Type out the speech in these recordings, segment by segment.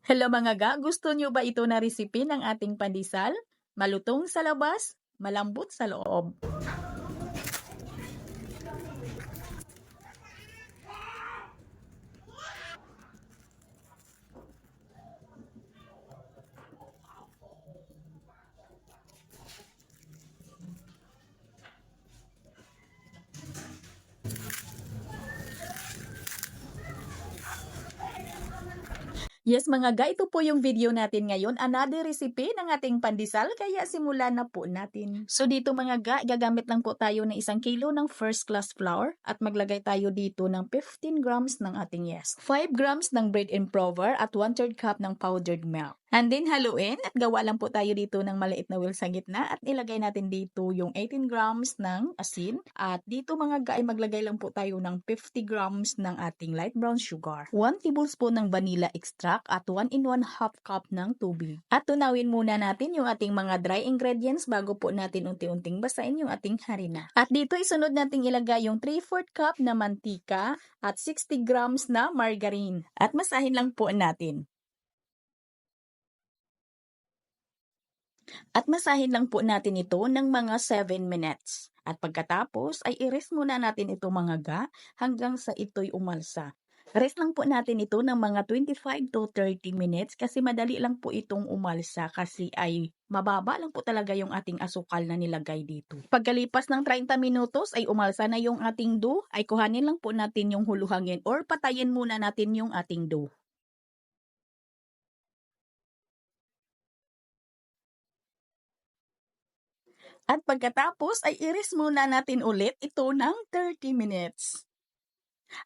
Hello mga ga, gusto nyo ba ito na recipe ng ating pandesal? Malutong sa labas, malambot sa loob. Yes mga ga, ito po yung video natin ngayon. Another recipe ng ating pandesal, kaya simulan na po natin. So dito mga ga, gagamit lang po tayo ng 1 kilo ng first class flour at maglagay tayo dito ng 15 grams ng ating yeast, 5 grams ng bread improver at 1/3 cup ng powdered milk. And then haluin at gawa lang po tayo dito ng maliit na wheel sa gitna at ilagay natin dito yung 18 grams ng asin. At dito mga ga ay maglagay lang po tayo ng 50 grams ng ating light brown sugar, 1 tablespoon ng vanilla extract at 1 in 1/2 cup ng tubig. At tunawin muna natin yung ating mga dry ingredients bago po natin unti-unting basain yung ating harina. At dito isunod nating ilagay yung 3/4 cup na mantika at 60 grams na margarine. At masahin lang po natin. At masahin lang po natin ito ng mga 7 minutes. At pagkatapos ay i-rest muna natin ito mga ga hanggang sa ito'y umalsa. Rest lang po natin ito ng mga 25 to 30 minutes kasi madali lang po itong umalsa kasi ay mababa lang po talaga yung ating asukal na nilagay dito. Pagkalipas ng 30 minutos ay umalsa na yung ating dough, ay kuhanin lang po natin yung huluhangin or patayin muna natin yung ating dough. At pagkatapos ay i-rest muna natin ulit ito ng 30 minutes.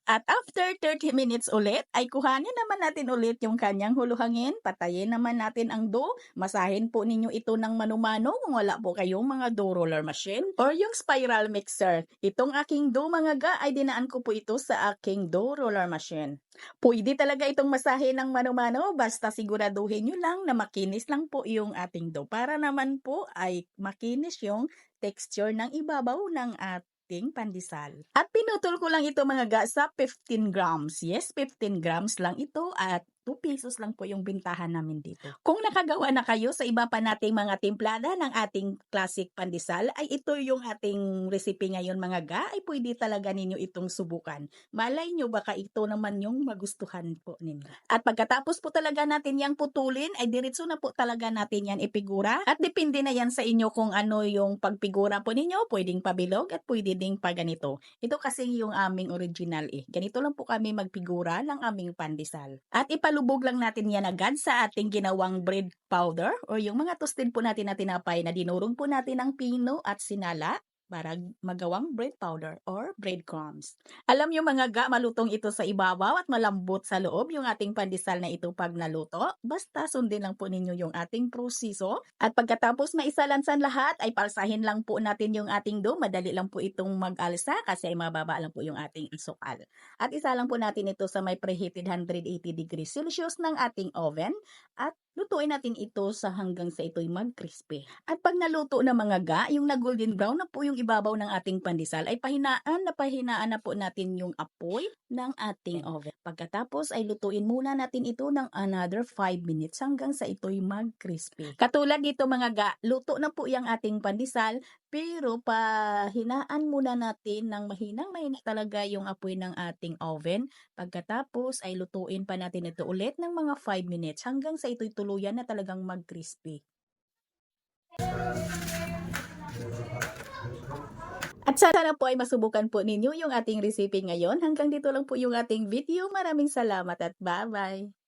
At after 30 minutes ulit, ay kuhanin naman natin ulit yung kanyang huluhangin, patayin naman natin ang dough, masahin po ninyo ito ng mano-mano kung wala po kayong mga dough roller machine or yung spiral mixer. Itong aking dough mga ga ay dinaan ko po ito sa aking dough roller machine. Pwede talaga itong masahin ng mano-mano, basta siguraduhin nyo lang na makinis lang po yung ating dough para naman po ay makinis yung texture ng ibabaw ng ating pandesal. At pinutol ko lang ito mga ga sa 15 grams. Yes, 15 grams lang ito at 2 pesos lang po yung bintahan namin dito. Kung nakagawa na kayo sa iba pa nating mga timplada ng ating classic pandesal, ay ito yung ating recipe ngayon mga ga, ay pwede talaga ninyo itong subukan. Malay nyo baka ito naman yung magustuhan po ninyo. At pagkatapos po talaga natin yang putulin, ay diretso na po talaga natin yan ipigura. At depende na yan sa inyo kung ano yung pagpigura po ninyo, pwedeng pabilog at pwede ding pa ganito. Ito kasi yung aming original eh. Ganito lang po kami magpigura ng aming pandesal. At ipalubog lang natin yan agad sa ating ginawang bread powder or yung mga toasted po natin na tinapay na dinurog po natin ng pino at sinala para magawang bread powder or breadcrumbs. Alam nyo mga ga, malutong ito sa ibabaw at malambot sa loob yung ating pandesal na ito pag naluto. Basta sundin lang po ninyo yung ating proseso. At pagkatapos maisalansan lahat, ay palsahin lang po natin yung ating dough. Madali lang po itong mag-alsa kasi ay mababa lang po yung ating asukal. At isa lang po natin ito sa may preheated 180 degrees Celsius ng ating oven. At lutuin natin ito sa hanggang sa ito'y mag-crispy. At pag naluto na mga ga, yung na golden brown na po yung ibabaw ng ating pandesal, ay pahinaan na po natin yung apoy ng ating oven. Pagkatapos ay lutuin muna natin ito ng another 5 minutes hanggang sa ito'y mag-crispy. Katulad dito mga ga, luto na po yung ating pandesal, pero pahinaan muna natin ng mahinang-mahina talaga yung apoy ng ating oven. Pagkatapos ay lutuin pa natin ito ulit ng mga 5 minutes hanggang sa ito'y tuluyan na talagang mag-crispy. At sana po ay masubukan po ninyo yung ating recipe ngayon. Hanggang dito lang po yung ating video. Maraming salamat at bye-bye!